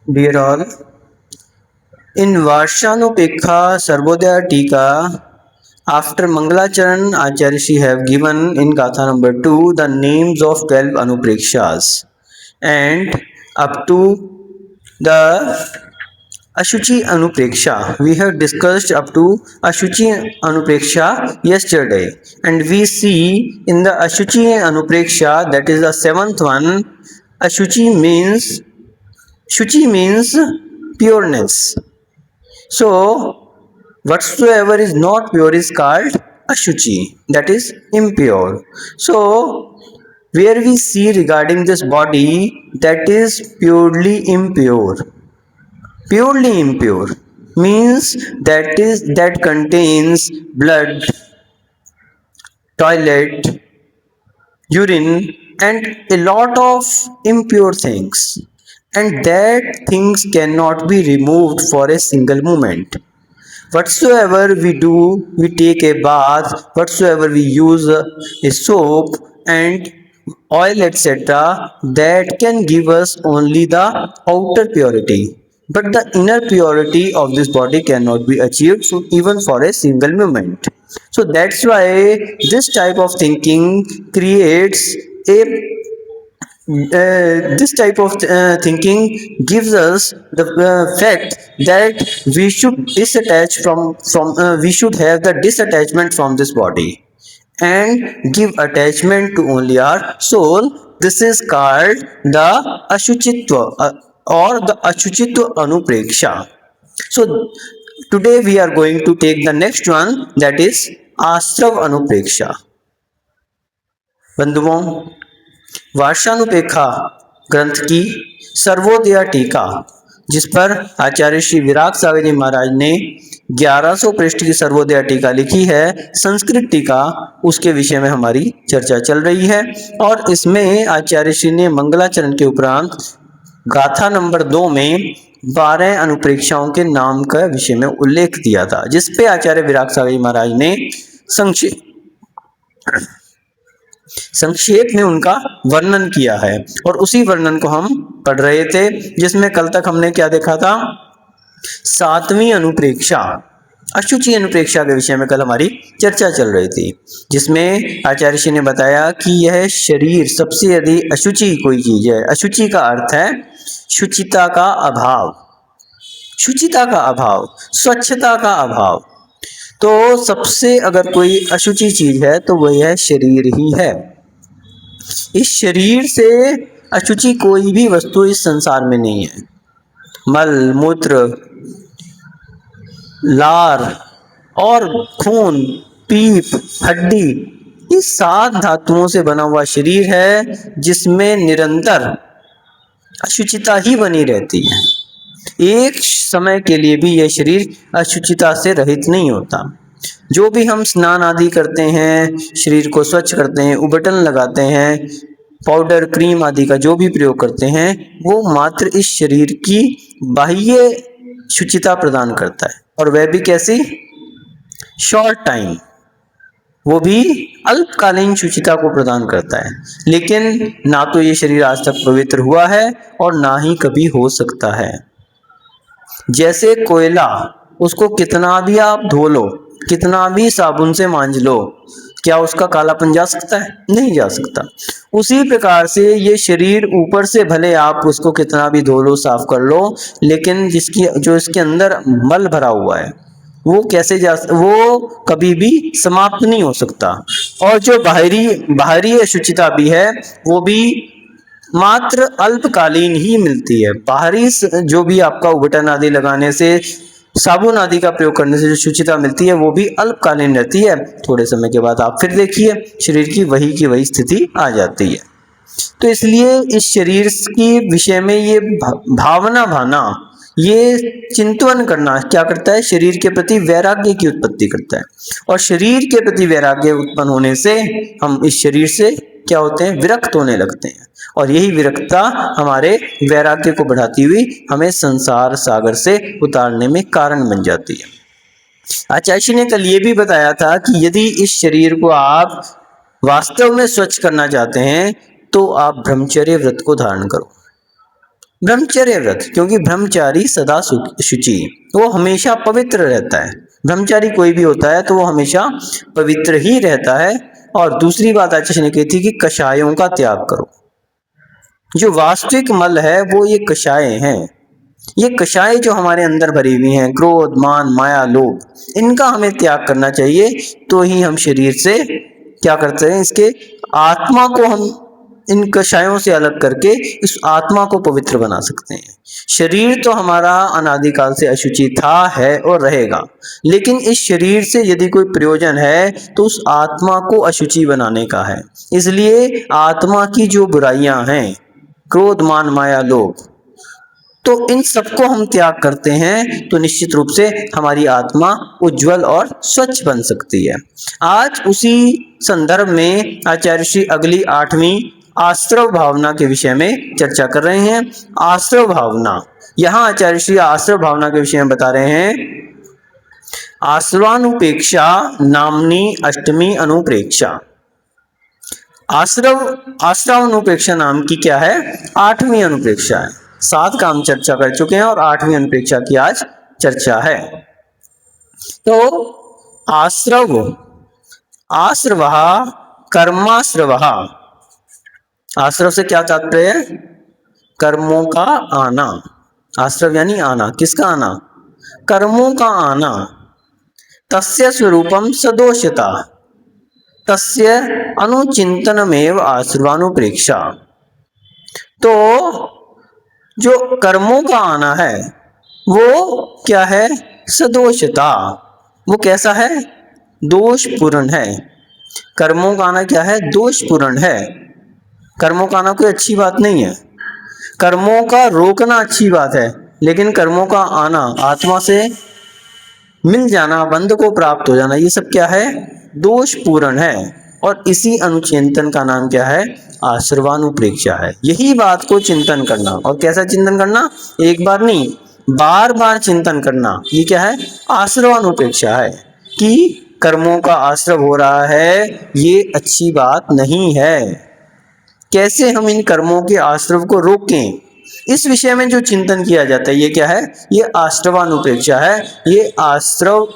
Dear all, in Varshanupekha Sarvodaya Tika, after Mangalacharan Acharya have given in Gatha number 2 the names of 12 Anuprekshas and up to the Ashuchi Anupreksha. We have discussed up to Ashuchi Anupreksha yesterday, and we see in the Ashuchi Anupreksha, that is the seventh one, Ashuchi means Shuchi means pureness. So, whatsoever is not pure is called ashuchi, that is impure. So, where we see regarding this body that is purely impure means that contains blood, toilet, urine, and a lot of impure things, and that things cannot be removed for a single moment. Whatsoever we do, we take a bath, whatsoever we use a soap and oil, etc., that can give us only the outer purity, but the inner purity of this body cannot be achieved even for a single moment. So that's why this type of thinking creates a this type of thinking gives us the fact that we should disattach from we should have the disattachment from this body and give attachment to only our soul. This is called the ashuchitva or the ashuchitva anupreksha. So today we are going to take the next one, that is astrav anupreksha. बंधुओं, वार्षानुपेखा ग्रंथ की सर्वोदया टीका, जिस पर आचार्य श्री विराग सावे जी महाराज ने 1100 पृष्ठ की सर्वोदया टीका लिखी है, संस्कृत टीका, उसके विषय में हमारी चर्चा चल रही है। और इसमें आचार्य श्री ने मंगलाचरण के उपरांत गाथा नंबर 2 में 12 अनुप्रेक्षाओं के नाम का विषय में उल्लेख दिया था, जिसपे आचार्य विराग सावे जी महाराज ने संक्षेप में उनका वर्णन किया है, और उसी वर्णन को हम पढ़ रहे थे, जिसमें कल तक हमने क्या देखा था, 7वीं अनुप्रेक्षा, अशुचि अनुप्रेक्षा के विषय में कल हमारी चर्चा चल रही थी, जिसमें आचार्य श्री ने बताया कि यह शरीर सबसे अधिक अशुचि कोई चीज है। अशुचि का अर्थ है शुचिता का अभाव, शुचिता का अभाव, स्वच्छता का अभाव। तो सबसे अगर कोई अशुचि चीज है तो वह है शरीर ही है। इस शरीर से अशुचि कोई भी वस्तु इस संसार में नहीं है। मल, मूत्र, लार और खून, पीप, हड्डी, इस 7 धातुओं से बना हुआ शरीर है, जिसमें निरंतर अशुचिता ही बनी रहती है। एक समय के लिए भी यह शरीर अशुचिता से रहित नहीं होता। जो भी हम स्नान आदि करते हैं, शरीर को स्वच्छ करते हैं, उबटन लगाते हैं, पाउडर, क्रीम आदि का जो भी प्रयोग करते हैं, वो मात्र इस शरीर की बाह्य शुचिता प्रदान करता है, और वह भी कैसी, शॉर्ट टाइम, वो भी अल्पकालीन शुचिता को प्रदान करता है। लेकिन ना तो ये शरीर आज तक पवित्र हुआ है और ना ही कभी हो सकता है। जैसे कोयला, उसको कितना भी आप धो लो, कितना भी साबुन से मांज लो, क्या उसका कालापन जा सकता है? नहीं जा सकता। उसी प्रकार से ये शरीर ऊपर से भले आप उसको कितना भी धो लो, साफ कर लो, लेकिन जो इसके अंदर मल भरा हुआ है, वो वो कभी भी समाप्त नहीं हो सकता। और जो बाहरी अशुचिता भी है, वो भी मात्र अल्पकालीन ही मिलती है। बाहरी जो भी आपका उबटन आदि लगाने से, साबुन आदि का प्रयोग करने से जो शुचिता मिलती है, वो भी अल्पकालीन रहती है। थोड़े समय के बाद आप फिर देखिए शरीर की वही स्थिति आ जाती है। तो इसलिए इस शरीर की विषय में ये भावना भाना, ये चिंतन करना क्या करता है, शरीर के प्रति वैराग्य की उत्पत्ति करता है। और शरीर के प्रति वैराग्य उत्पन्न होने से हम इस शरीर से क्या होते हैं, विरक्त होने लगते हैं, और यही विरक्तता हमारे वैराग्य को बढ़ाती हुई हमें संसार सागर से उतारने में कारण बन जाती है। आचार्य ने कल ये भी बताया था कि यदि इस शरीर को आप वास्तव में स्वच्छ करना चाहते हैं, तो आप ब्रह्मचर्य व्रत को धारण करो। ब्रह्मचर्य व्रत, क्योंकि ब्रह्मचारी सदा शुचि, वो हमेशा पवित्र रहता है। ब्रह्मचारी कोई भी होता है तो वो हमेशा पवित्र ही रहता है। और दूसरी बात आचार्य ने कही थी कि कषायों का त्याग करो। जो वास्तविक मल है वो ये कषाय हैं। ये कषाय जो हमारे अंदर भरी हुई हैं, क्रोध, मान, माया, लोभ, इनका हमें त्याग करना चाहिए। तो ही हम शरीर से क्या करते हैं, इसके आत्मा को हम इन कषायों से अलग करके इस आत्मा को पवित्र बना सकते हैं। शरीर तो हमारा अनादिकाल से अशुचि था, है और रहेगा, लेकिन इस शरीर से यदि कोई प्रयोजन है तो उस आत्मा को अशुचि बनाने का है। इसलिए आत्मा की जो बुराइयां हैं, क्रोध, मान, माया, लोभ, तो इन सबको हम त्याग करते हैं तो निश्चित रूप से हमारी आत्मा उज्जवल और स्वच्छ बन सकती है। आज उसी संदर्भ में आचार्य श्री अगली 8वीं आश्रव भावना के विषय में चर्चा कर रहे हैं। आश्रव भावना, यहाँ आचार्य श्री आश्रव भावना के विषय में बता रहे हैं, आश्रवानुपेक्षा नामनी अष्टमी अनुप्रेक्षा। आश्रवानुपेक्षा नाम की क्या है, 8वीं अनुप्रेक्षा है। 7 का हम चर्चा कर चुके हैं और 8वीं अनुप्रेक्षा की आज चर्चा है। तो आश्रव, आश्रव, कर्माश्रव। आश्रव से क्या तात्पर्य है, कर्मों का आना। आश्रव यानी आना, किसका आना, कर्मों का आना। तस्य स्वरूपम सदोषता, तस्य अनुचिंतनमेव आश्रवानुप्रेक्षा। तो जो कर्मों का आना है वो क्या है, सदोषता, वो कैसा है, दोषपूर्ण है। कर्मों का आना क्या है, दोषपूर्ण है। कर्मों का आना कोई अच्छी बात नहीं है। कर्मों का रोकना अच्छी बात है, लेकिन कर्मों का आना, आत्मा से मिल जाना, बंध को प्राप्त हो जाना, ये सब क्या है, दोषपूर्ण है। और इसी अनुचिंतन का नाम क्या है, आश्रवानुप्रेक्षा है। यही बात को चिंतन करना, और कैसा चिंतन करना, एक बार नहीं, बार बार चिंतन करना, ये क्या है, आश्रवानुप्रेक्षा है कि कर्मों का आश्रव हो रहा है, ये अच्छी बात नहीं है। कैसे हम इन कर्मों के आश्रव को रोकें, इस विषय में जो चिंतन किया जाता है, ये क्या है, ये आश्रवानुप्रेक्षा है। ये आश्रव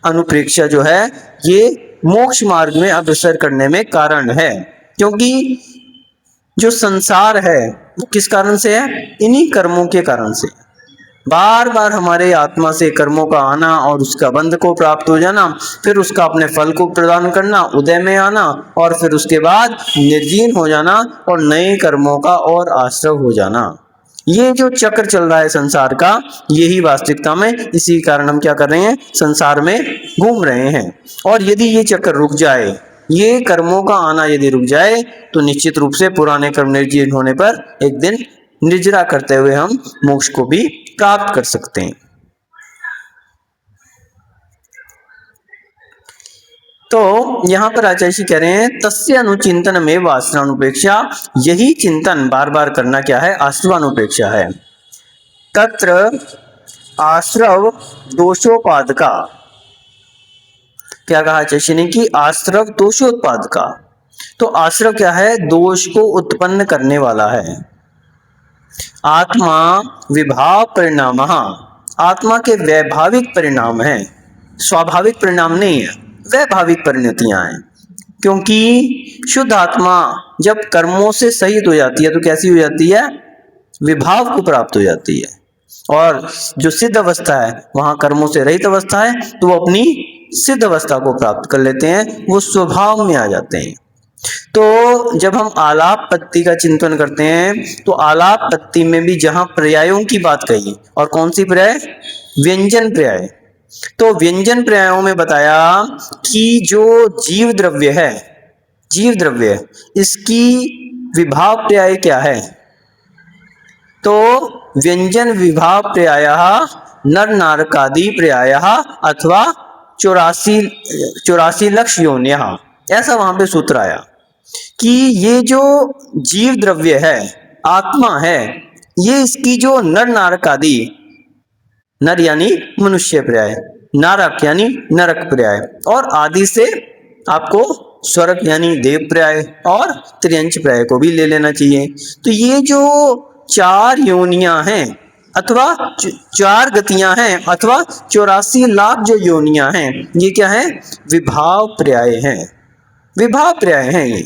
अनुप्रेक्षा जो है ये मोक्ष मार्ग में अग्रसर करने में कारण है। क्योंकि जो संसार है वो किस कारण से है, इन्हीं कर्मों के कारण से। बार बार हमारे आत्मा से कर्मों का आना और उसका बंध को प्राप्त हो जाना, फिर उसका अपने फल को प्रदान करना, उदय में आना, और फिर उसके बाद निर्जीन हो जाना और नए कर्मों का और आश्रव हो जाना। ये जो चक्र चल रहा है संसार का, यही वास्तविकता में, इसी कारण हम क्या कर रहे हैं, संसार में घूम रहे हैं। और यदि ये चक्र रुक जाए, ये कर्मों का आना यदि रुक जाए, तो निश्चित रूप से पुराने कर्म निर्जीर्ण होने पर एक दिन निर्जरा करते हुए हम मोक्ष को भी प्राप्त कर सकते हैं। तो यहाँ पर आचार्य जी कह रहे हैं, तस्य अनुचिंतन में आश्रवानुपेक्षा, यही चिंतन बार बार करना क्या है, आश्रवानुपेक्षा है। तत्र आश्रव दोषोपादका, क्या कहा आचार्य ने कि आश्रव दोषोत्पादका। तो आश्रव क्या है, दोष को उत्पन्न करने वाला है। आत्मा विभाव परिणाम, आत्मा के वैभाविक परिणाम है, स्वाभाविक परिणाम नहीं है, वैभाविक परिणतियां हैं। क्योंकि शुद्ध आत्मा जब कर्मों से सहित हो जाती है तो कैसी हो जाती है, विभाव को प्राप्त हो जाती है। और जो सिद्ध अवस्था है वहां कर्मों से रहित अवस्था है, तो वो अपनी सिद्ध अवस्था को प्राप्त कर लेते हैं, वो स्वभाव में आ जाते हैं। तो जब हम आलाप पत्ति का चिंतन करते हैं तो आलाप पत्ति में भी जहां पर्यायों की बात कही, और कौन सी पर्याय, व्यंजन पर्याय। तो व्यंजन पर्यायों में बताया कि जो जीव द्रव्य है, जीव द्रव्य, इसकी विभाव पर्याय क्या है, तो व्यंजन विभाव पर्याय नर नारकादि पर्याय अथवा 84 लक्ष योन्यः, ऐसा वहां पे सूत्र आया कि ये जो जीव द्रव्य है, आत्मा है, ये इसकी जो नर नारक आदि, नर यानी मनुष्य पर्याय, नारक यानी नरक पर्याय, और आदि से आपको स्वर्ग यानी देव पर्याय और त्रियंच पर्याय को भी ले लेना चाहिए। तो ये जो 4 योनियां हैं अथवा 4 गतियां हैं अथवा 84 लाख जो योनियां हैं, ये क्या है? विभाव पर्याय हैं। विभाव पर्याय हैं ये,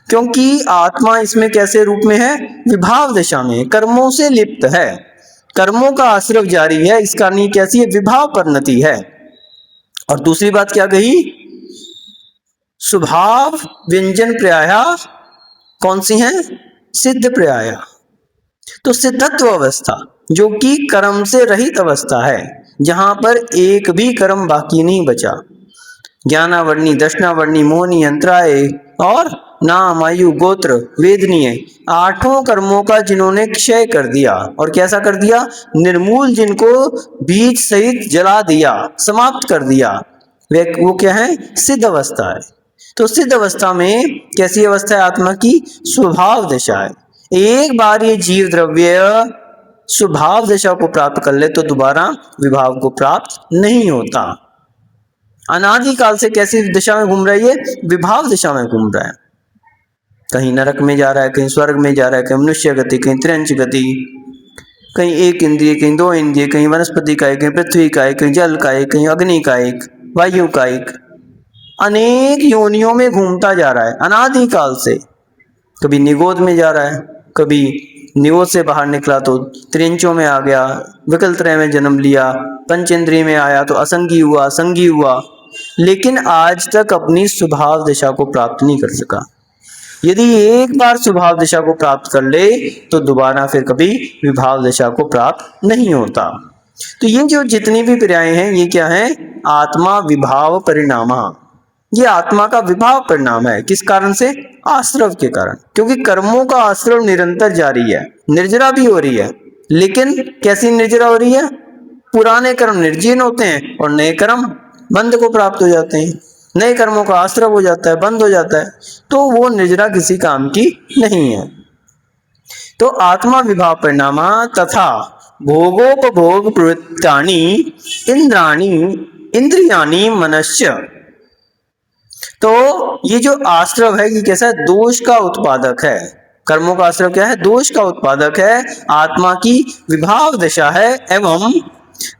क्योंकि आत्मा इसमें कैसे रूप में है? विभाव दशा में, कर्मों से लिप्त है, कर्मों का आश्रव जारी है, इस कारण ये कैसी है? विभाव परिणति है। और दूसरी बात क्या कही? स्वभाव व्यंजन पर्याय कौन सी हैं? सिद्ध पर्याय। तो सिद्धत्व अवस्था जो कि कर्म से रहित अवस्था है, जहां पर एक भी कर्म बाकी नहीं बचा। ज्ञानावर्णी, दर्शनावर्णी, मोहनी, अंतराय और नाम, आयु, गोत्र, वेदनीय, 8 कर्मों का जिन्होंने क्षय कर दिया। और कैसा कर दिया? निर्मूल, जिनको बीज सहित जला दिया, समाप्त कर दिया, वो क्या है? सिद्ध अवस्था है। तो सिद्ध अवस्था में कैसी अवस्था है आत्मा की? स्वभाव दशा है। एक बार ये जीव द्रव्य स्वभाव दशा को प्राप्त कर ले तो दोबारा विभाव को प्राप्त नहीं होता। अनादिकाल से कैसी दशा में घूम रहा है? ये विभाव दशा में घूम रहा है। कहीं नरक में जा रहा है, कहीं स्वर्ग में जा रहा है, कहीं मनुष्य गति, कहीं त्रिंच गति, कहीं एक इंद्रिय, कहीं 2 इंद्रिय, कहीं वनस्पति कायिक, कहीं पृथ्वी कायिक, कहीं जल कायिक, कहीं अग्नि कायिक, वायु कायिक, अनेक योनियों में घूमता जा रहा है अनादिकाल से। कभी निगोद में जा रहा है, कभी निगोद से बाहर निकला तो त्रिंचों में आ गया, विकलत्रय में जन्म लिया, पंचेंद्रिय में आया तो असंगी हुआ, संगी हुआ, लेकिन आज तक अपनी स्वभाव दशा को प्राप्त नहीं कर सका। यदि एक बार स्वभाव दशा को प्राप्त कर ले तो दोबारा फिर कभी विभाव दशा को प्राप्त नहीं होता। तो ये जो जितनी भी पर्याय हैं ये क्या है? आत्मा विभाव परिणामा। ये आत्मा का विभाव परिणाम है। किस कारण से? आश्रव के कारण, क्योंकि कर्मों का आश्रव निरंतर जारी है, निर्जरा भी हो रही है। लेकिन कैसी निर्जरा हो रही है? पुराने कर्म निर्जीर्ण होते हैं और नए कर्म बंध को प्राप्त हो जाते हैं, नए कर्मों का आश्रव हो जाता है, बंद हो जाता है, तो वो निर्जरा किसी काम की नहीं है। तो आत्मा विभाव परिणामा तथा भोगोपभोग प्रवृत्तानि इंद्राणि इंद्रियाणि मनस्य। तो ये जो आश्रव है ये कैसा है? दोष का उत्पादक है। कर्मों का आश्रव क्या है? दोष का उत्पादक है, आत्मा की विभाव दशा है। एवं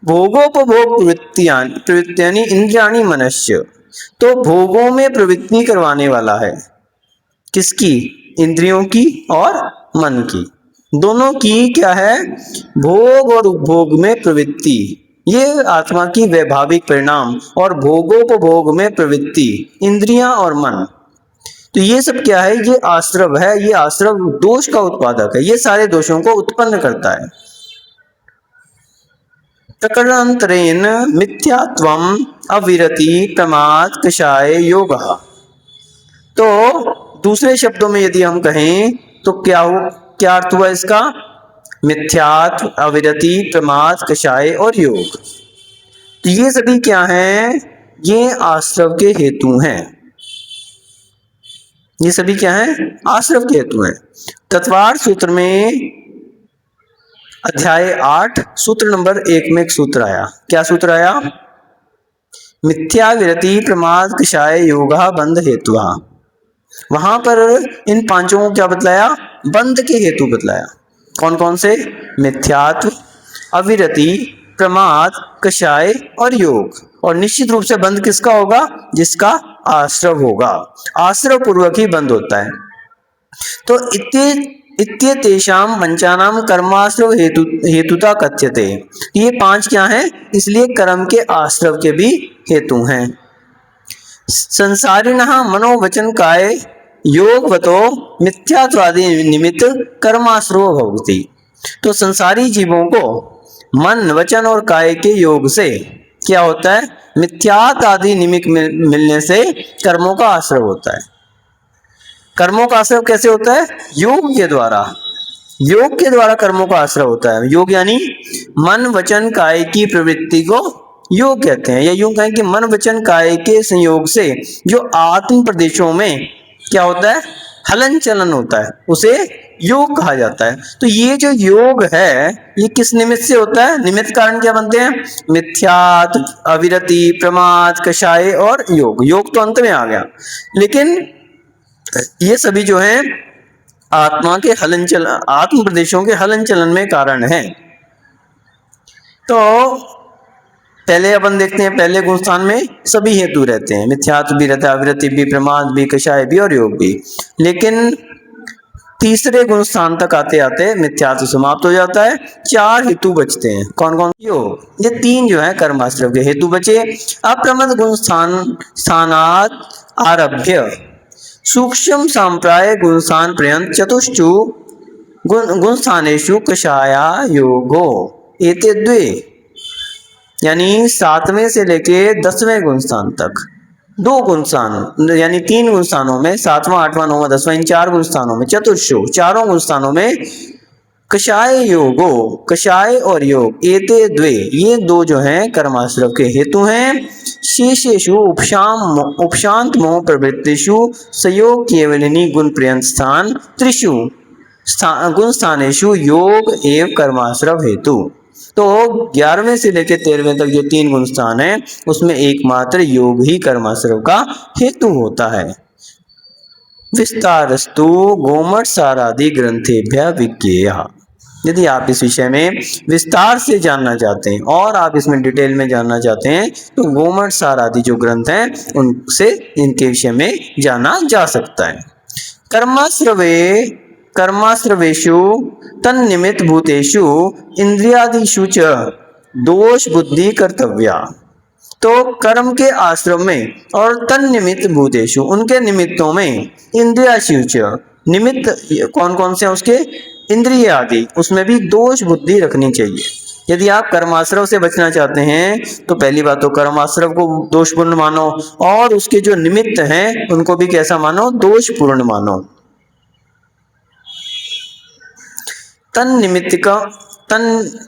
भोगोपभोग प्रवृत्तियानि इंद्रियाणि मनस्य, तो भोगों में प्रवृत्ति करवाने वाला है। किसकी? इंद्रियों की और मन की, दोनों की क्या है? भोग और उपभोग में प्रवृत्ति, ये आत्मा की वैभाविक परिणाम। और भोगोपभोग में प्रवृत्ति, इंद्रियां और मन, तो ये सब क्या है? ये आश्रव है। ये आश्रव दोष का उत्पादक है, ये सारे दोषों को उत्पन्न करता है। प्रकरणांतरेण मिथ्यात्वम अविरति प्रमाद कषाय योग। तो दूसरे शब्दों में यदि हम कहें तो क्या अर्थ हुआ इसका? मिथ्यात्व, अविरति, प्रमाद, कषाय और योग। तो ये सभी क्या हैं? ये आश्रव के हेतु हैं। ये सभी क्या हैं? आश्रव के हेतु हैं। तत्वार्थ सूत्र में अध्याय 8 सूत्र नंबर 1 में एक सूत्र आया। क्या सूत्र आया? मिथ्या, विरति, प्रमाद, कषाय, योगा बंध हेतुआ। वहां पर इन पांचों को क्या बतलाया? बंध के हेतु बतलाया। कौन कौन से? मिथ्यात्व, अविरति, प्रमाद, कषाय और योग। और निश्चित रूप से बंध किसका होगा? जिसका आश्रव होगा। आश्रव पूर्वक ही बंध होता है। तो इत्येतेषां पंचानां कर्माश्रव हेतुता कथ्यते। ये 5 क्या हैं? इसलिए कर्म के आश्रव के भी हेतु हैं। संसारिणः मनोवचन काय योगवतो मिथ्यात्वादि निमित्त कर्माश्रव भवति। तो संसारी जीवों को मन, वचन और काय के योग से क्या होता है? मिथ्यात्व आदि निमित्त मिलने से कर्मों का आश्रव होता है। कर्मों का आश्रव कैसे होता है? योग के द्वारा। योग के द्वारा कर्मों का आश्रव होता है। योग यानी मन, वचन, काय की प्रवृत्ति को योग कहते हैं। या यूं कहें कि मन, वचन, काय के संयोग से जो आत्म प्रदेशों में क्या होता है? हलन चलन होता है, उसे योग कहा जाता है। तो ये जो योग है ये किस निमित्त से होता है? निमित्त कारण क्या बनते हैं? मिथ्यात्व, अविरति, प्रमाद, कषाय और योग। योग तो अंत में आ गया, लेकिन ये सभी जो है आत्मा के हलन चलन, आत्म प्रदेशों के हलन चलन में कारण है। तो पहले अपन देखते हैं, पहले गुण स्थान में सभी हेतु रहते हैं, मिथ्यात्व भी रहता है, अविरति भी, प्रमाद भी, कषाय भी और योग भी। लेकिन तीसरे गुण स्थान तक आते आते मिथ्यात्व समाप्त हो जाता है, 4 हेतु बचते हैं। कौन कौन? योग। ये 3 जो है कर्माश्रव के हेतु बचे। अप्रमद गुण स्थानात् आरभ्य सूक्ष्म संप्राय गुण स्थान पर्यंत चतुष्टु गुण स्थानेषु कषाया योगो एते द्वे, यानी 7वें से लेके 10वें गुण स्थान तक 2 गुण स्थान, यानी 3 गुण स्थानों में, 7वां 8वां 9वां 10वां, इन 4 गुण स्थानों में चतुर्षु, चारों गुण स्थानों में कषाय योगो, कषाय और योग, एते द्वे, ये 2 जो हैं कर्माश्रव के हेतु हैं। शेषेषु उपशांत मोह प्रवृत्तिषु सयोग केवलिनी गुण पर्यंत स्थान त्रिषु गुण स्थानेषु योग एवं कर्माश्रव हेतु। तो 11वें से लेकर 13वें तक जो 3 गुण स्थान है उसमें एकमात्र योग ही कर्माश्रव का हेतु होता है। विस्तारस्तु गोमठ सारादि ग्रंथेभ्यः विज्ञेयः। यदि आप इस विषय में विस्तार से जानना चाहते हैं और आप इसमें डिटेल में जानना चाहते हैं तो गोमठ सारादि जो ग्रंथ हैं उनसे इनके विषय में जाना जा सकता है। कर्माश्रवेषु तन्निमित्त भूतेषु इंद्रियादिषु च दोष बुद्धि कर्तव्या। तो कर्म के आश्रम में और तन्निमित्त भूतेषु, उनके निमित्तों में, इंद्रियादिषु च, निमित्त कौन कौन से हैं उसके? इंद्रिय आदि, उसमें भी दोष बुद्धि रखनी चाहिए। यदि आप कर्माश्रव से बचना चाहते हैं तो पहली बात तो कर्माश्रव को दोषपूर्ण मानो और उसके जो निमित्त हैं उनको भी कैसा मानो? दोषपूर्ण मानो।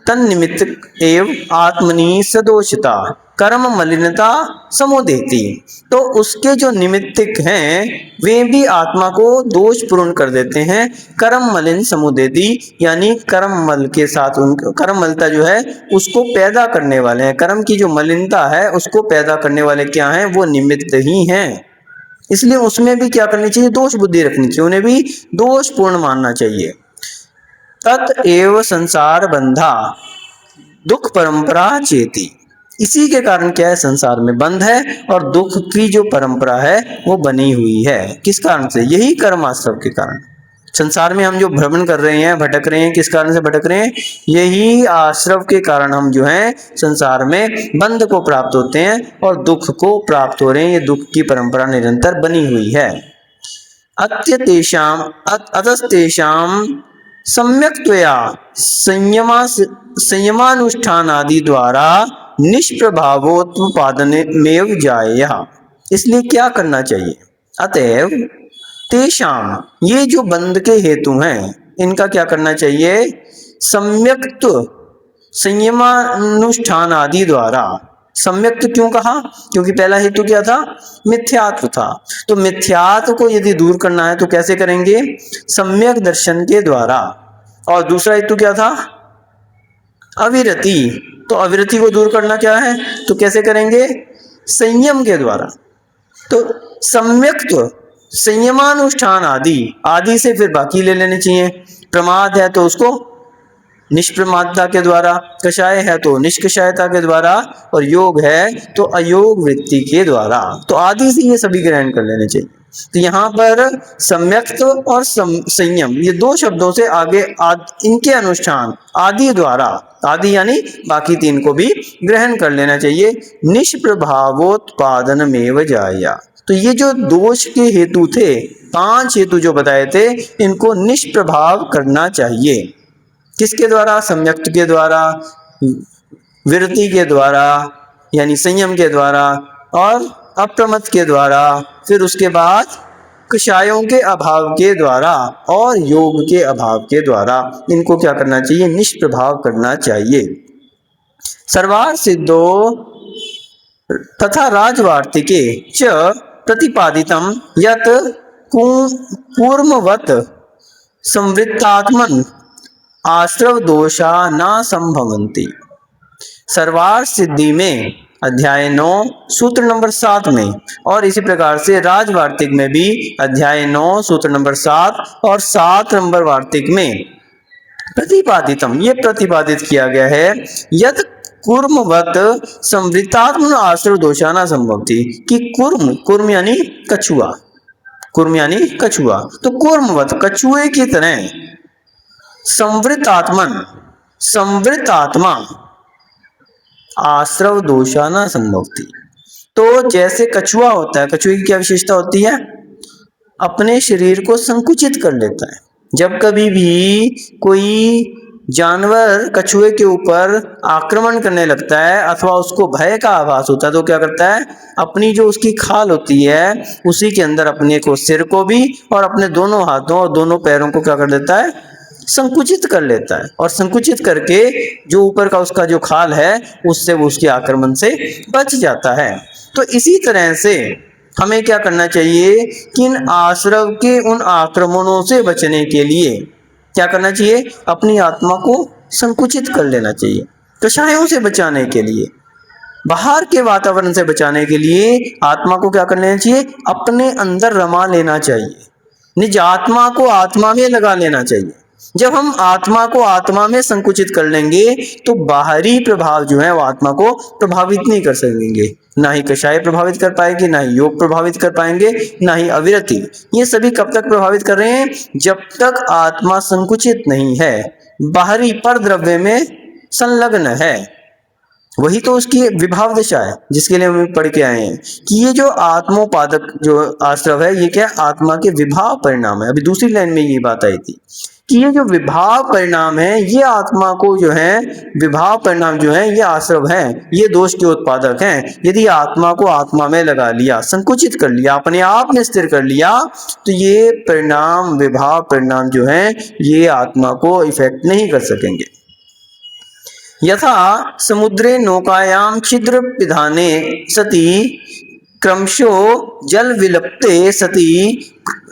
तन्निमित्त एव आत्मनि सदोषता कर्म मलिनता समुदेति। तो उसके जो निमित्तिक हैं वे भी आत्मा को दोष पूर्ण कर देते हैं। कर्म मलिन समुदेति, यानी कर्म मल के साथ कर्म मलता जो है उसको पैदा करने वाले हैं। कर्म की जो मलिनता है उसको पैदा करने वाले क्या हैं? वो निमित्त ही हैं। इसलिए उसमें भी क्या करनी चाहिए? दोष बुद्धि रखनी चाहिए, उन्हें भी दोषपूर्ण मानना चाहिए। तत्एव संसार बंधा दुख परंपरा चेती। इसी के कारण क्या है? संसार में बंध है और दुख की जो परंपरा है वो बनी हुई है। किस कारण से? यही कर्माश्रव के कारण। संसार में हम जो भ्रमण कर रहे हैं, भटक रहे हैं, किस कारण से भटक रहे हैं? यही आश्रव के कारण हम जो है संसार में बंध को प्राप्त होते हैं और दुख को प्राप्त हो रहे हैं। ये दुख की परंपरा निरंतर बनी हुई है। अतस्तेषां सम्यक्त्वया संयमानुष्ठान आदि द्वारा निष्प्रभावोत्पादनमेव जायेयः। इसलिए क्या करना चाहिए? अतएव तेषाम, ये जो बंध के हेतु हैं इनका क्या करना चाहिए? सम्यक्त्व संयमानुष्ठान आदि द्वारा। सम्यक्त्व क्यों कहा? क्योंकि पहला हेतु क्या था? मिथ्यात्व था। तो मिथ्यात्व को यदि दूर करना है तो कैसे करेंगे? सम्यक दर्शन के द्वारा। और दूसरा हेतु क्या था? अविरति। तो अविरति को दूर करना क्या है? तो कैसे करेंगे? संयम के द्वारा। तो सम्यक्त्व संयमानुष्ठान आदि से फिर बाकी ले लेने चाहिए। प्रमाद है तो उसको निष्प्रमादता के द्वारा, कषाय है तो निष्कषायता के द्वारा और योग है तो अयोग वृत्ति के द्वारा। तो आदि से ये सभी ग्रहण कर लेने चाहिए। तो यहाँ पर सम्यक्त्व और संयम, ये 2 शब्दों से आगे इनके अनुष्ठान आदि द्वारा, आदि यानी बाकी 3 को भी ग्रहण कर लेना चाहिए। निष्प्रभावोत्पादनमेव जाया। तो ये जो दोष के हेतु थे, 5 हेतु जो बताए थे, इनको निष्प्रभाव करना चाहिए। किसके द्वारा? सम्यक्त के द्वारा, विरति के द्वारा यानी संयम के द्वारा और अप्रमत्त के द्वारा, फिर उसके बाद कषायों के अभाव के द्वारा और योग के अभाव के द्वारा। इनको क्या करना चाहिए? निष्प्रभाव करना चाहिए। सर्वार्थ सिद्धो तथा राजवार्तिके च प्रतिपादितम यत् कूर्मवत् संवृत्तात्मन आश्रव दोषा न संभवन्ति। सर्वार्थ सिद्धि में अध्याय 9 सूत्र नंबर 7 में, और इसी प्रकार से राज वार्तिक में भी अध्याय 9 सूत्र नंबर 7 और 7 नंबर वार्तिक में प्रतिपादितम, ये प्रतिपादित किया गया है, यद कुर्मवत संवृत्तात्म आश्रव दोषाना संभवती, कि कुर्म यानी कछुआ, कुर्म यानी कछुआ, तो कुर्मवत कछुए की तरह संवृत आत्मा आश्रव दोषाना संभवती। तो जैसे कछुआ होता है, कछुए की क्या विशेषता होती है? अपने शरीर को संकुचित कर लेता है। जब कभी भी कोई जानवर कछुए के ऊपर आक्रमण करने लगता है अथवा उसको भय का आभास होता है, तो क्या करता है, अपनी जो उसकी खाल होती है उसी के अंदर अपने को, सिर को भी और अपने दोनों हाथों और दोनों पैरों को क्या कर देता है, संकुचित कर लेता है, और संकुचित करके जो ऊपर का उसका जो खाल है उससे वो उसके आक्रमण से बच जाता है। तो इसी तरह से हमें क्या करना चाहिए कि इन आश्रव के उन आक्रमणों से बचने के लिए क्या करना चाहिए, अपनी आत्मा को संकुचित कर लेना चाहिए। कषायों से बचाने के लिए, बाहर के वातावरण से बचाने के लिए आत्मा को क्या कर लेना चाहिए, अपने अंदर रमा लेना चाहिए, निज आत्मा को आत्मा में लगा लेना चाहिए। जब हम आत्मा को आत्मा में संकुचित कर लेंगे तो बाहरी प्रभाव जो है वो आत्मा को प्रभावित नहीं कर सकेंगे, ना ही कषाय प्रभावित कर पाएंगे, ना ही योग प्रभावित कर पाएंगे, ना ही अविरति। ये सभी कब तक प्रभावित कर रहे हैं, जब तक आत्मा संकुचित नहीं है, बाहरी पर द्रव्य में संलग्न है। वही तो उसकी विभाव दशा है जिसके लिए हम पढ़ के आए हैं कि ये जो आत्मोपादक जो आश्रव है ये क्या आत्मा के विभाव परिणाम है। अभी दूसरी लाइन में ये बात आई थी कि ये जो विभाव परिणाम है ये आत्मा को जो है, विभाव परिणाम जो है ये आश्रव है, ये दोष के उत्पादक हैं। यदि आत्मा को आत्मा में लगा लिया, संकुचित कर लिया, अपने आप में स्थिर कर लिया, तो ये परिणाम, विभाव परिणाम जो है ये आत्मा को इफेक्ट नहीं कर सकेंगे। यथा समुद्रे नौकायां छिद्र पिधाने सति क्रमशो जल विलप्ते सति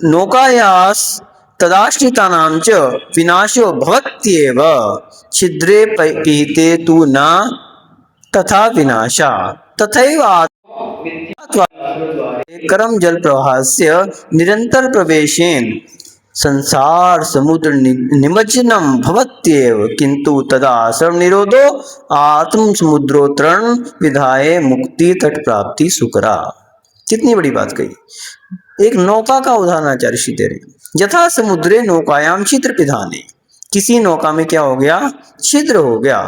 नौकायास तदाश्रितानां च विनाशो भवत्येव छिद्रे पिहिते तु न तथा विनाशा तथैव कर्म जल प्रवाहस्य निरंतर प्रवेशेन संसार समुद्र निमज्जनम भवत्येव किंतु तदा सर्व निरोधो आत्म समुद्रोत्तरण विधाय मुक्ति तट प्राप्ति सुकरा। कितनी बड़ी बात कही। एक नौका का उदाहरण आचार्य श्री दे रहे। यथा समुद्रे नौकायाम छिद्र पिधाने, किसी नौका में क्या हो गया, छिद्र हो गया,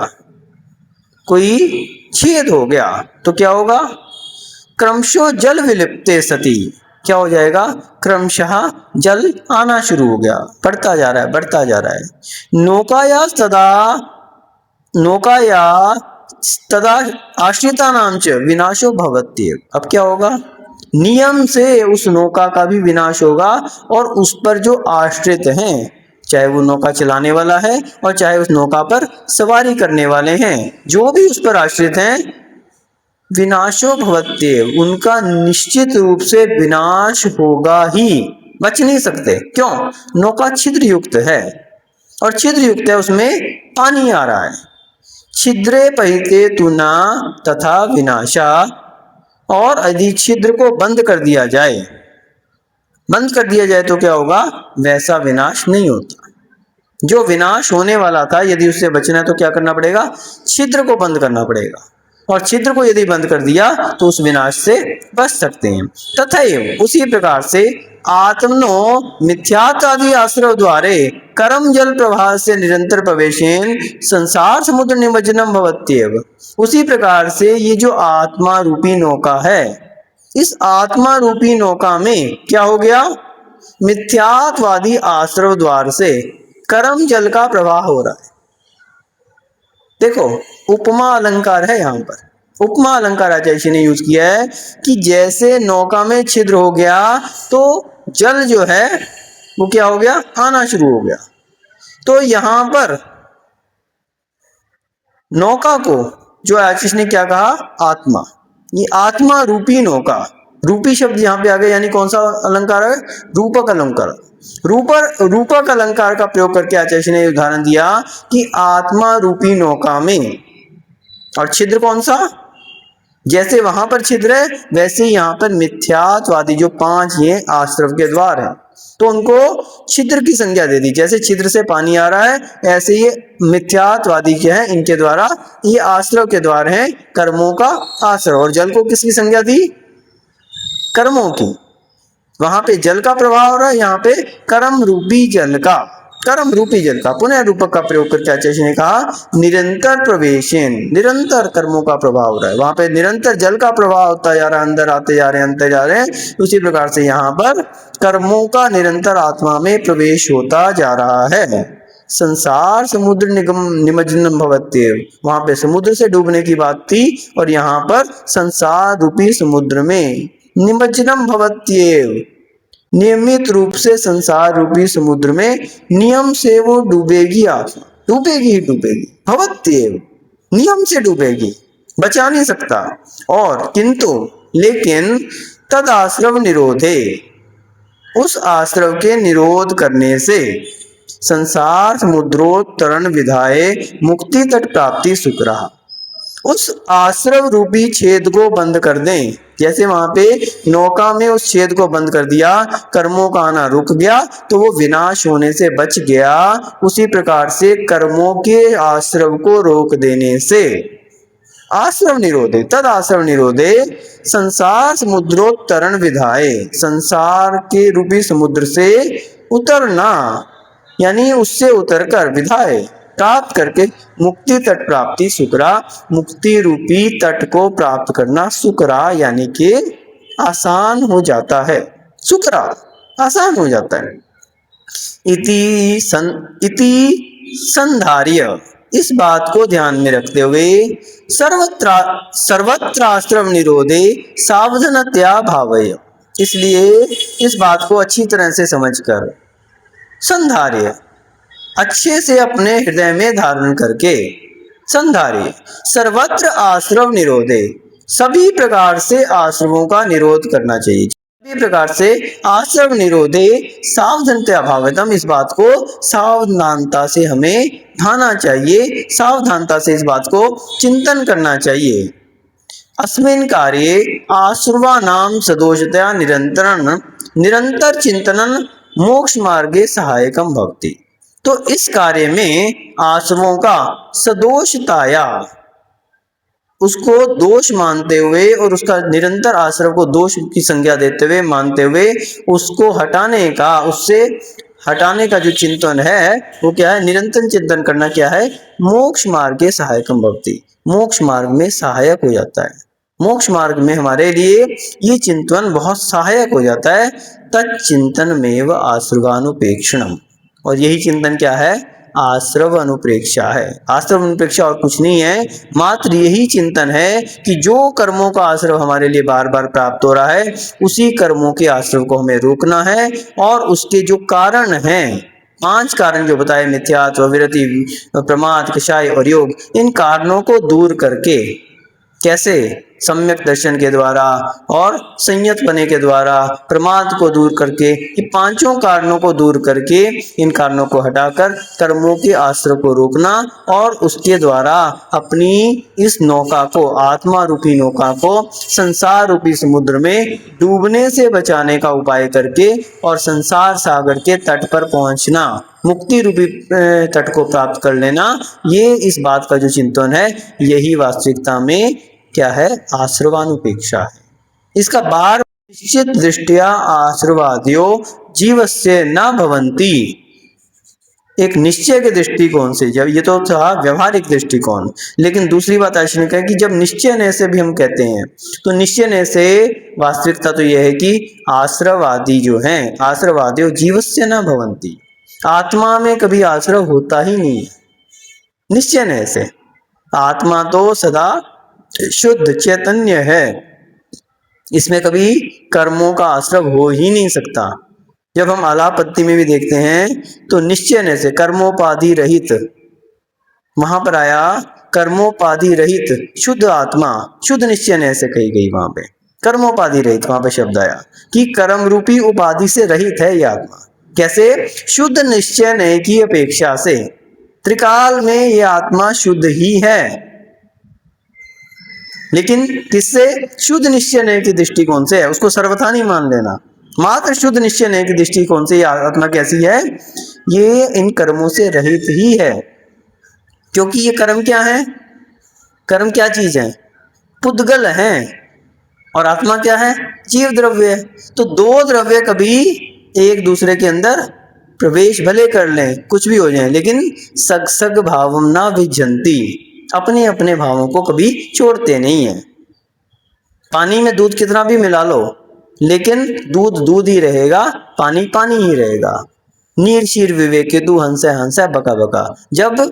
कोई छेद हो गया, तो क्या होगा, क्रमशः जल विलिप्ते सती, क्या हो जाएगा, क्रमशः जल आना शुरू हो गया, बढ़ता जा रहा है, बढ़ता जा रहा है। नौकाया तदा आश्रिता नाम च विनाशो भवत्येव। अब क्या होगा, नियम से उस नौका का भी विनाश होगा और उस पर जो आश्रित हैं, चाहे वो नौका चलाने वाला है और चाहे उस नौका पर सवारी करने वाले हैं, जो भी उस पर आश्रित हैं, विनाशो भवत्येव, उनका निश्चित रूप से विनाश होगा ही, बच नहीं सकते। क्यों, नौका छिद्र युक्त है और छिद्र युक्त है, उसमें पानी आ रहा है। छिद्रे पहिते तुना तथा विनाशा, और यदि छिद्र को बंद कर दिया जाए, बंद कर दिया जाए तो क्या होगा, वैसा विनाश नहीं होता। जो विनाश होने वाला था यदि उससे बचना है तो क्या करना पड़ेगा, छिद्र को बंद करना पड़ेगा, और छिद्र को यदि बंद कर दिया तो उस विनाश से बच सकते हैं। तथा उसी प्रकार से आत्मनो मिथ्यात्वादि आश्रव द्वारे कर्म जल प्रवाह से निरंतर प्रवेशेन संसार समुद्र निमज्जनम भवत्येव। उसी प्रकार से ये जो आत्मा रूपी नौका है, इस आत्मा रूपी नौका में क्या हो गया, मिथ्यात्वादी आश्रव द्वार से कर्म जल का प्रवाह हो रहा है। देखो उपमा अलंकार है, यहाँ पर उपमा अलंकार आचार्य ने यूज किया है कि जैसे नौका में छिद्र हो गया तो जल जो है वो क्या हो गया, आना शुरू हो गया। तो यहां पर नौका को जो आचार्य ने क्या कहा, आत्मा, ये आत्मा रूपी नौका, रूपी शब्द यहाँ पे आ गया, यानी कौन सा अलंकार है, रूपक अलंकार। रूपक अलंकार का प्रयोग करके आचार्य ने उदाहरण दिया कि आत्मा रूपी नौका में, और छिद्र कौन सा, जैसे वहां पर छिद्र है वैसे ही यहाँ पर मिथ्यात्वादी जो 5 ये आश्रव के द्वार हैं, तो उनको छिद्र की संज्ञा दे दी। जैसे छिद्र से पानी आ रहा है ऐसे ये मिथ्यात्वादी के हैं, इनके द्वारा ये आश्रव के द्वार हैं, कर्मों का आश्रव। और जल को किसकी संज्ञा दी? कर्मों की। वहां पे जल का प्रवाह हो रहा है, यहाँ पे कर्म रूपी जल का, कर्म रूपी जल का पुनः रूपक का प्रयोग करके आचार्य ने कहा निरंतर प्रवेशन, निरंतर कर्मों का प्रभाव हो रहा है। वहां पे निरंतर जल का प्रवाह होता जा रहा है, अंदर आते जा रहे हैं, अंदर जा रहे हैं। उसी प्रकार से यहाँ पर कर्मों का निरंतर आत्मा में प्रवेश होता जा रहा है। संसार समुद्र निमज्जनम भवत्येव, वहां पे समुद्र से डूबने की बात थी और यहाँ पर संसार रूपी समुद्र में निमज्जनम भवत्येव, नियमित रूप से संसार रूपी समुद्र में नियम से वो डूबेगी आत्मा, डूबेगी ही डूबेगी, भवत्येव नियम से डूबेगी, बचा नहीं सकता। और किंतु लेकिन तद आश्रव निरोधे, उस आश्रव के निरोध करने से संसार समुद्रोत्तरण विधाये मुक्ति तट प्राप्ति सुख रहा। उस आश्रव रूपी छेद को बंद कर दें, जैसे वहां पे नौका में उस छेद को बंद कर दिया, कर्मों का आना रुक गया तो वो विनाश होने से बच गया। उसी प्रकार से कर्मों के आश्रव को रोक देने से आश्रव निरोधे, तद आश्रव निरोधे संसार समुद्रोत्तरण विधाये, संसार के रूपी समुद्र से उतरना, यानी उससे उतरकर विधाये प्राप्त करके मुक्ति तट प्राप्ति सुकरा, मुक्ति रूपी तट को प्राप्त करना सुकरा यानी कि आसान हो जाता है, सुकरा आसान हो जाता है। इति संधार्य, इस बात को ध्यान में रखते हुए सर्वत्र आश्रव निरोधे सावधानतया भावय, इसलिए इस बात को अच्छी तरह से समझकर संधार्य अच्छे से अपने हृदय में धारण करके, संधार्य सर्वत्र आश्रव निरोधे, सभी प्रकार से आश्रवों का निरोध करना चाहिए, सभी प्रकार से आश्रव निरोधे सावधानतया भावयतम, इस बात को सावधानता से हमें ढाना चाहिए, सावधानता से इस बात को चिंतन करना चाहिए। अस्मिन् कार्ये आश्रवानां सदोषतया निरंतर चिंतनन मोक्ष मार्गे सहायकम भवति, तो इस कार्य में आश्रवों का सदोषताया, उसको दोष मानते हुए और उसका निरंतर आश्रव को दोष की संज्ञा देते हुए मानते हुए उसको हटाने का, उससे हटाने का जो चिंतन है वो क्या है? निरंतर चिंतन करना क्या है? मोक्ष मार्ग के सहायकम भवति, मोक्ष मार्ग में सहायक हो जाता है। मोक्ष मार्ग में हमारे लिए ये चिंतन बहुत सहायक हो जाता है। तच्चिंतन में आश्रवानुपेक्षणम, और यही चिंतन क्या है? आश्रव अनुप्रेक्षा है। आश्रव अनुप्रेक्षा और कुछ नहीं है, मात्र यही चिंतन है कि जो कर्मों का आश्रव हमारे लिए बार बार प्राप्त हो रहा है उसी कर्मों के आश्रव को हमें रोकना है, और उसके जो कारण हैं, 5 कारण जो बताए, मिथ्यात्व, विरति, प्रमाद, कषाय और योग, इन कारणों को दूर करके, कैसे? सम्यक दर्शन के द्वारा और संयत बने के द्वारा, प्रमाद को दूर करके, ये 5 कारणों को दूर करके, इन कारणों को हटाकर कर्मों के आश्रय को रोकना और उसके द्वारा अपनी इस नौका को, आत्मा रूपी नौका को संसार रूपी समुद्र में डूबने से बचाने का उपाय करके और संसार सागर के तट पर पहुंचना, मुक्ति रूपी तट को प्राप्त कर लेना, ये इस बात का जो चिंतन है यही वास्तविकता में क्या है? आश्रवानुपेक्षा है। इसका बार निश्चित दृष्टिया आश्रवादियो जीवस्य न भवन्ति, एक निश्चय के दृष्टिकोण से, जब ये तो था व्यवहारिक दृष्टिकोण, लेकिन दूसरी बात आचार्य ने कहा कि जब निश्चय से भी हम कहते हैं तो निश्चय से वास्तविकता तो यह है कि आश्रवादी जो हैं, आश्रवादियो जीवस्य न भवन्ति, आत्मा में कभी आश्रव होता ही नहीं है। निश्चय से आत्मा तो सदा शुद्ध चैतन्य है, इसमें कभी कर्मों का आश्रव हो ही नहीं सकता। जब हम आलापत्ति में भी देखते हैं तो निश्चय से कर्मोपाधि रहित, वहां पर आया कर्मोपाधि रहित शुद्ध आत्मा, शुद्ध निश्चय से कही गई, वहां पे कर्मोपाधि रहित, वहां पे शब्द आया कि कर्म रूपी उपाधि से रहित है ये आत्मा। कैसे? शुद्ध निश्चय की अपेक्षा से त्रिकाल में ये आत्मा शुद्ध ही है। लेकिन किससे? शुद्ध निश्चय नय के दृष्टिकोण से है, उसको सर्वथा नहीं मान लेना। मात्र शुद्ध निश्चय नय के दृष्टिकोण से ये आत्मा कैसी है? ये इन कर्मों से रहित ही है। क्योंकि ये कर्म क्या है? कर्म क्या चीज है? पुद्गल है। और आत्मा क्या है? जीव द्रव्य है। तो दो द्रव्य कभी एक दूसरे के अंदर प्रवेश भले कर लें, कुछ भी हो जाए, लेकिन सग सग भावम ना विजंती, अपने अपने भावों को कभी छोड़ते नहीं है। पानी में दूध कितना भी मिला लो, लेकिन दूध दूध ही रहेगा, पानी पानी ही रहेगा। नीर शीर विवेके तू हंस हंस बका बका। जब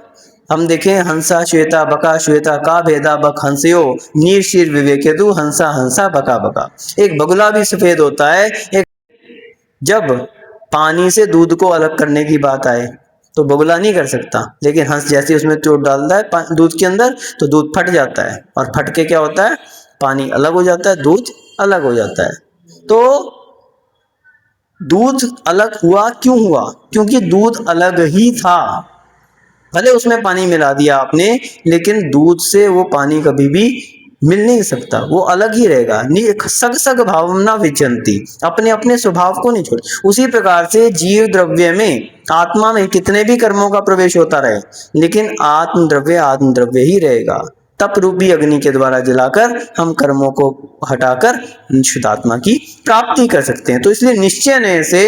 हम देखें हंसा श्वेता बका श्वेता का भेदा बक हंसयो, नीर शीर विवेके तू हंसा हंसा बका बका। एक बगुला भी सफेद होता है। एक जब पानी से दूध को अलग करने की बात आए तो बगुला नहीं कर सकता, लेकिन हंस जैसे उसमें चोट डालता है दूध के अंदर तो दूध फट जाता है, और फट के क्या होता है? पानी अलग हो जाता है, दूध अलग हो जाता है। तो दूध अलग हुआ क्यों हुआ? क्योंकि दूध अलग ही था। भले उसमें पानी मिला दिया आपने, लेकिन दूध से वो पानी कभी भी मिल नहीं सकता, वो अलग ही रहेगा। सग सग भावना विचंती, अपने अपने स्वभाव को नहीं छोड़। उसी प्रकार से जीव द्रव्य में, आत्मा में कितने भी कर्मों का प्रवेश होता रहे, लेकिन आत्म द्रव्य ही रहेगा। तप रूपी अग्नि के द्वारा जलाकर हम कर्मों को हटाकर शुद्धात्मा की प्राप्ति कर सकते हैं। तो इसलिए निश्चय नय से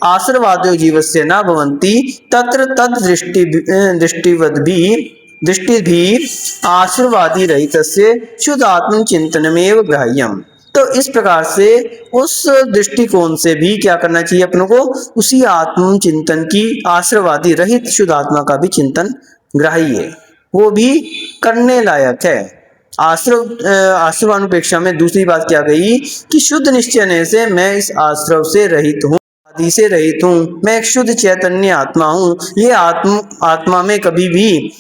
आश्रवादो जीवस्य न भवन्ति तत्र तद दृष्टि भी आश्रवादी रहितस्य शुद्ध आत्म चिंतनमेव ग्राह्यम। तो इस प्रकार से उस दृष्टिकोण से भी क्या करना चाहिए अपनों को? उसी आत्म चिंतन की आश्रवादी रहित शुद्ध आत्मा का भी चिंतन ग्राह्य है, वो भी करने लायक है। आश्रवानुपेक्षा में दूसरी बात क्या कही कि शुद्ध निश्चय से मैं इस आश्रव से रहित हूँ, आदि से रहित हूँ, मैं एक शुद्ध चैतन्य आत्मा हूँ। ये आत्मा में कभी भी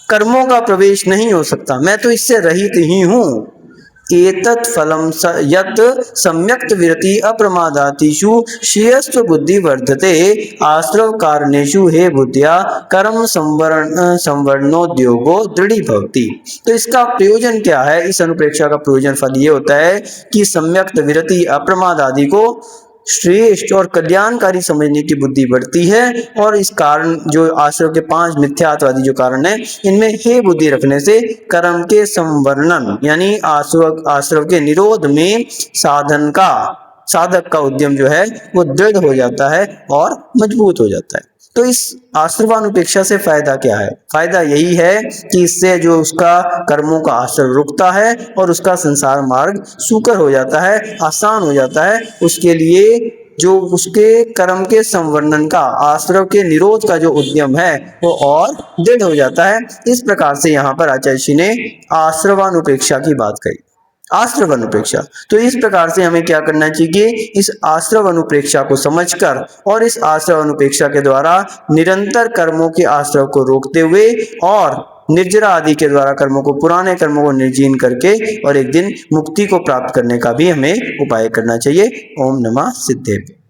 कर्मों का प्रवेश नहीं हो सकता, मैं तो इससे रहित ही हूँ। एतत् फलम यत् सम्यक्त विरति अप्रमादातिषु श्रेयस्व बुद्धि वर्धते आश्रव कारणेषु हे बुद्धिया कर्म संवरणोद्योगो दृढ़ी भवति। तो इसका प्रयोजन क्या है? इस अनुप्रेक्षा का प्रयोजन फल ये होता है कि सम्यक्त विरति अप्रमाद आदि को श्रेष्ठ और कल्याणकारी समझने की बुद्धि बढ़ती है, और इस कारण जो आश्रव के 5 मिथ्यात्वादी जो कारण है, इनमें हे बुद्धि रखने से कर्म के संवर्णन यानी आश्रव के निरोध में साधक का उद्यम जो है वो दृढ़ हो जाता है और मजबूत हो जाता है। तो इस आश्रवानुपेक्षा से फायदा क्या है? फायदा यही है कि इससे जो उसका कर्मों का आश्रव रुकता है और उसका संसार मार्ग सुकर हो जाता है, आसान हो जाता है। उसके लिए जो उसके कर्म के संवर्णन का, आश्रव के निरोध का जो उद्यम है वो और दृढ़ हो जाता है। इस प्रकार से यहाँ पर आचार्य जी ने आश्रवानुपेक्षा की बात कही। आश्रव अनुप्रेक्षा, तो इस प्रकार से हमें क्या करना चाहिए? इस आश्रव अनुप्रेक्षा को समझकर और इस आश्रव अनुप्रेक्षा के द्वारा निरंतर कर्मों के आश्रव को रोकते हुए और निर्जरा आदि के द्वारा कर्मों को, पुराने कर्मों को निर्जीन करके और एक दिन मुक्ति को प्राप्त करने का भी हमें उपाय करना चाहिए। ओम नमः सिद्धेभ्यो।